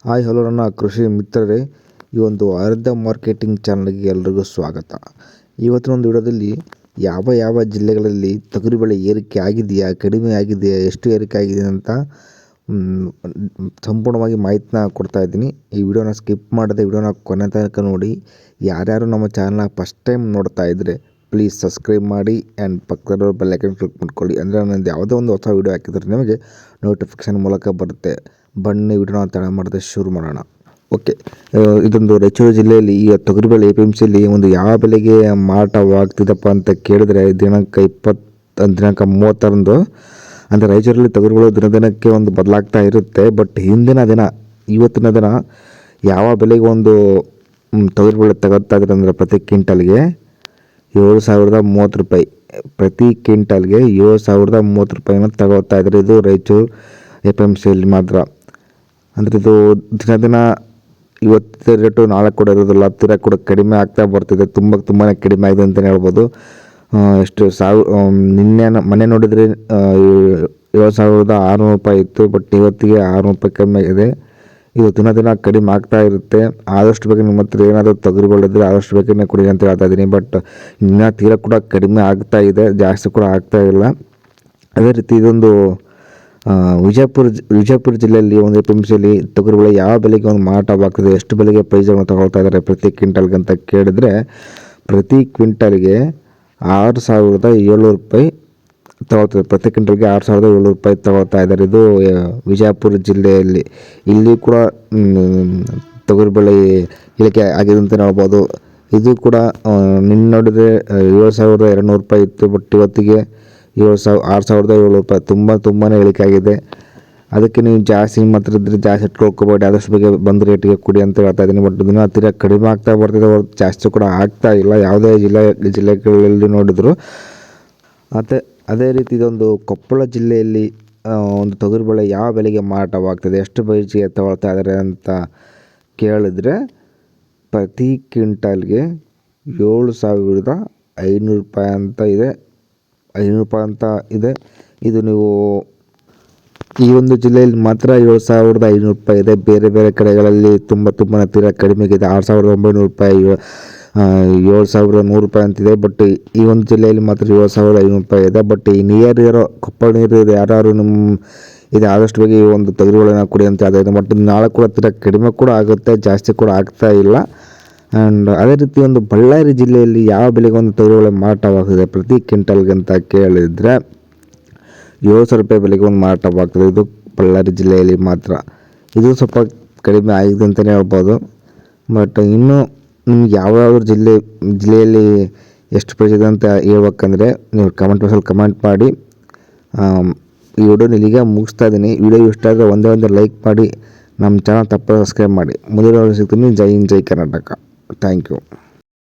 Hi hello ನನ್ನ ಕೃಷಿ ಮಿತ್ರರೇ, ಈ ಒಂದು ಆರಾಧ್ಯ ಮಾರ್ಕೆಟಿಂಗ್ ಚಾನಲ್ಗೆ ಎಲ್ರಿಗೂ ಸ್ವಾಗತ. ಇವತ್ತಿನ ಒಂದು ವಿಡಿಯೋದಲ್ಲಿ ಯಾವ ಯಾವ ಜಿಲ್ಲೆಗಳಲ್ಲಿ ತೊಗರಿ ಬೆಳೆ ಏರಿಕೆ ಆಗಿದೆಯಾ, ಕಡಿಮೆ ಆಗಿದೆಯಾ, ಎಷ್ಟು ಏರಿಕೆ ಆಗಿದೆ ಅಂತ ಸಂಪೂರ್ಣವಾಗಿ ಮಾಹಿತಿನ ಕೊಡ್ತಾ ಇದ್ದೀನಿ. ಈ ವಿಡಿಯೋನ ಸ್ಕಿಪ್ ಮಾಡದೆ ವಿಡಿಯೋನ ಕೊನೆ ತನಕ ನೋಡಿ. ಯಾರ್ಯಾರು ನಮ್ಮ ಚಾನಲ್ನ ಫಸ್ಟ್ ಟೈಮ್ ನೋಡ್ತಾ ಇದ್ದರೆ ಪ್ಲೀಸ್ ಸಬ್ಸ್ಕ್ರೈಬ್ ಮಾಡಿ ಆ್ಯಂಡ್ ಪಕ್ಕದಲ್ಲಿರೋ ಬೆಲ್ ಐಕನ್ ಕ್ಲಿಕ್ ಮಾಡ್ಕೊಳ್ಳಿ. ಅಂದರೆ ನಾನು ಯಾವುದೋ ಒಂದು ಹೊಸ ವಿಡಿಯೋ ಹಾಕಿದರೆ ನಿಮಗೆ ನೋಟಿಫಿಕೇಷನ್ ಮೂಲಕ ಬರುತ್ತೆ. ಬನ್ನಿ ವಿಡಿಯೋನ ತಡ ಮಾಡದೆ ಶುರು ಮಾಡೋಣ. ಓಕೆ, ಇದೊಂದು ರಾಯಚೂರು ಜಿಲ್ಲೆಯಲ್ಲಿ ಈಗ ತೊಗರಿಬೇಳೆ APMCಯಲ್ಲಿ ಒಂದು ಯಾವ ಬೆಲೆಗೆ ಮಾರಾಟವಾಗ್ತಿದಪ್ಪ ಅಂತ ಕೇಳಿದರೆ ದಿನಾಂಕ 30 ಅಂದರೆ ರಾಯಚೂರಲ್ಲಿ ತೊಗರಿಬೇಳೆ ದಿನಕ್ಕೆ ಒಂದು ಬದಲಾಗ್ತಾ ಇರುತ್ತೆ. ಬಟ್ ಹಿಂದಿನ ದಿನ ಇವತ್ತಿನ ದಿನ ಯಾವ ಬೆಲೆಗೆ ಒಂದು ತೊಗರಿಬೇಳೆ ತಗೋತಾ ಇದ್ದಾರೆ ಅಂದರೆ ಪ್ರತಿ ಕ್ವಿಂಟಲ್ಗೆ 7,030 ರೂಪಾಯಿ, ಪ್ರತಿ ಕ್ವಿಂಟಲ್ಗೆ 7,030 ರೂಪಾಯಿನ ತಗೋತಾ ಇದ್ದಾರೆ. ಇದು ರಾಯಚೂರು APMCಯಲ್ಲಿ ಮಾತ್ರ. ಅಂದರೆ ಇದು ದಿನ ಇವತ್ತು ರೇಟು ನಾಳೆ ಕೂಡ ಇರೋದಿಲ್ಲ, ಹತ್ತಿರ ಕೂಡ ಕಡಿಮೆ ಆಗ್ತಾ ಬರ್ತಿದೆ. ತುಂಬಾ ಕಡಿಮೆ ಆಗಿದೆ ಅಂತಲೇ ಹೇಳ್ಬೋದು. ಎಷ್ಟು ಮೊನ್ನೆ ನೋಡಿದರೆ 7,600 ರೂಪಾಯಿ ಇತ್ತು. ಬಟ್ ಇವತ್ತಿಗೆ 600 ರೂಪಾಯಿ ಕಮ್ಮಿ ಆಗಿದೆ. ಇದು ದಿನ ಕಡಿಮೆ ಆಗ್ತಾ ಇರುತ್ತೆ. ಆದಷ್ಟು ಬೇಗ ನಿಮ್ಮ ಹತ್ರ ಏನಾದರೂ ತೊಗರಿಬೇಳೆ ಇದ್ದರೆ ಆದಷ್ಟು ಬೇಗನೆ ಕೊಡಿ ಅಂತ ಹೇಳ್ತಾ ಇದ್ದೀನಿ. ಬಟ್ ಇನ್ನು ತೀರ ಕೂಡ ಕಡಿಮೆ ಆಗ್ತಾ ಇದೆ, ಜಾಸ್ತಿ ಕೂಡ ಆಗ್ತಾ ಇಲ್ಲ. ಅದೇ ರೀತಿ ಇದೊಂದು ವಿಜಯಪುರ ಜಿಲ್ಲೆಯಲ್ಲಿ ಒಂದು APMCಯಲ್ಲಿ ತೊಗರಿಬೇಳೆ ಯಾವ ಬೆಲೆಗೆ ಒಂದು ಮಾರಾಟವಾಗ್ತದೆ, ಎಷ್ಟು ಬೆಲೆಗೆ ಪ್ರೈಸನ್ನು ತಗೊಳ್ತಾ ಇದ್ದಾರೆ ಪ್ರತಿ ಕ್ವಿಂಟಲ್ಗೆ ಅಂತ ಕೇಳಿದರೆ ಪ್ರತಿ ಕ್ವಿಂಟಲ್ಗೆ 6,700 ರೂಪಾಯಿ ತಗೊಳ್ತದೆ. ಪ್ರತಿ ಕ್ವಿಂಟಲ್ಗೆ 6,700 ರೂಪಾಯಿ ತಗೊಳ್ತಾ ಇದ್ದಾರೆ. ಇದು ವಿಜಯಪುರ ಜಿಲ್ಲೆಯಲ್ಲಿ. ಇಲ್ಲಿ ಕೂಡ ತೊಗರಿಬೇಳೆ ಇಳಿಕೆ ಆಗಿದೆ ಅಂತಲೇ ಹೇಳ್ಬೋದು. ಇದು ಕೂಡ ನಿನ್ನೆ ನೋಡಿದರೆ 7,200 ರೂಪಾಯಿ ಇತ್ತು. ಬಟ್ ಇವತ್ತಿಗೆ 6,700 ರೂಪಾಯಿ. ತುಂಬಾ ಇಳಿಕೆ ಆಗಿದೆ. ಅದಕ್ಕೆ ನೀವು ಜಾಸ್ತಿ ನಿಮ್ಮ ಹತ್ರ ಇದ್ದರೆ ಜಾಸ್ತಿ ಇಟ್ಕೊಳ್ಕೋಬೇಡಿ, ಆದಷ್ಟು ಬೇಗ ಬಂದ ರೇಟಿಗೆ ಕೊಡಿ ಅಂತ ಹೇಳ್ತಾ ಇದ್ದೀನಿ. ಬಟ್ ದಿನ ಹತ್ತಿರ ಕಡಿಮೆ ಆಗ್ತಾ ಬರ್ತಿದೆ, ಜಾಸ್ತಿ ಕೂಡ ಆಗ್ತಾ ಇಲ್ಲ ಯಾವುದೇ ಜಿಲ್ಲೆಗಳಲ್ಲಿ ನೋಡಿದ್ರು. ಅದೇ ರೀತಿ ಇದೊಂದು ಕೊಪ್ಪಳ ಜಿಲ್ಲೆಯಲ್ಲಿ ಒಂದು ತೊಗರಿಬೇಳೆ ಯಾವ ಬೆಲೆಗೆ ಮಾರಾಟವಾಗ್ತದೆ, ಎಷ್ಟು ಬೈಜಿಗೆ ತಗೊಳ್ತಾ ಇದ್ದಾರೆ ಅಂತ ಕೇಳಿದರೆ ಪ್ರತಿ ಕ್ವಿಂಟಲ್ಗೆ 7,500 ರೂಪಾಯಿ ಅಂತ ಇದೆ. 500 ರೂಪಾಯಿ ಅಂತ ಇದೆ. ಇದು ನೀವು ಈ ಒಂದು ಜಿಲ್ಲೆಯಲ್ಲಿ ಮಾತ್ರ 7,500 ರೂಪಾಯಿ ಇದೆ. ಬೇರೆ ಕಡೆಗಳಲ್ಲಿ ತುಂಬ ತೀರ ಕಡಿಮೆ ಇದೆ. 6,900 ರೂಪಾಯಿ, 7,100 ರೂಪಾಯಿ ಅಂತಿದೆ. ಬಟ್ ಈ ಒಂದು ಜಿಲ್ಲೆಯಲ್ಲಿ ಮಾತ್ರ 7,500 ರೂಪಾಯಿ ಇದೆ. ಬಟ್ ಈ ಕೊಪ್ಪಳ ನೀರು ಯಾರು ಇದೆ ಆದಷ್ಟು ಬೇಗ ಈ ಒಂದು ತೊಗರಿಬೇಳೆನ ಕೊಡಿ ಅಂತ ಹೇಳ್ತಾ. ಬಟ್ ನಾಳೆ ಕೂಡ ತೀರ ಕಡಿಮೆ ಕೂಡ ಆಗುತ್ತೆ, ಜಾಸ್ತಿ ಕೂಡ ಆಗ್ತಾ ಇಲ್ಲ. ಆ್ಯಂಡ್ ಅದೇ ರೀತಿ ಒಂದು ಬಳ್ಳಾರಿ ಜಿಲ್ಲೆಯಲ್ಲಿ ಯಾವ ಬೆಲೆಗೆ ಒಂದು ತೊಗರಿಬೇಳೆ ಮಾರಾಟವಾಗ್ತದೆ ಪ್ರತಿ ಕ್ವಿಂಟಲ್ಗೆ ಅಂತ ಕೇಳಿದರೆ 7,000 ರೂಪಾಯಿ ಬೆಲೆಗೆ ಒಂದು ಮಾರಾಟವಾಗ್ತದೆ. ಇದು ಬಳ್ಳಾರಿ ಜಿಲ್ಲೆಯಲ್ಲಿ ಮಾತ್ರ. ಇದು ಸ್ವಲ್ಪ ಕಡಿಮೆ ಆಗಿದೆ ಅಂತಲೇ ಹೇಳ್ಬೋದು. ಬಟ್ ಇನ್ನು ನಿಮ್ಗೆ ಯಾವ್ಯಾವ ಜಿಲ್ಲೆಯಲ್ಲಿ ಎಷ್ಟು ಪ್ರೈಸ್ ಇದೆ ಅಂತ ಹೇಳ್ಬೇಕಂದ್ರೆ ನೀವು ಕಮೆಂಟ್ ಬಾಕ್ಸಲ್ಲಿ ಕಮೆಂಟ್ ಮಾಡಿ. ಈ ವಿಡಿಯೋನ ಇಲ್ಲಿಗೆ ಮುಗಿಸ್ತಾ ಇದ್ದೀನಿ. ವಿಡಿಯೋ ಇಷ್ಟ ಆದರೆ ಒಂದೇ ಲೈಕ್ ಮಾಡಿ, ನಮ್ಮ ಚಾನಲ್ ತಪ್ಪದೆ ಸಬ್ಸ್ಕ್ರೈಬ್ ಮಾಡಿ. ಮುಂದಿನ ಸಿಗ್ತೀನಿ. ಜೈ ಹಿಂದ್, ಜೈ ಕರ್ನಾಟಕ. Thank you.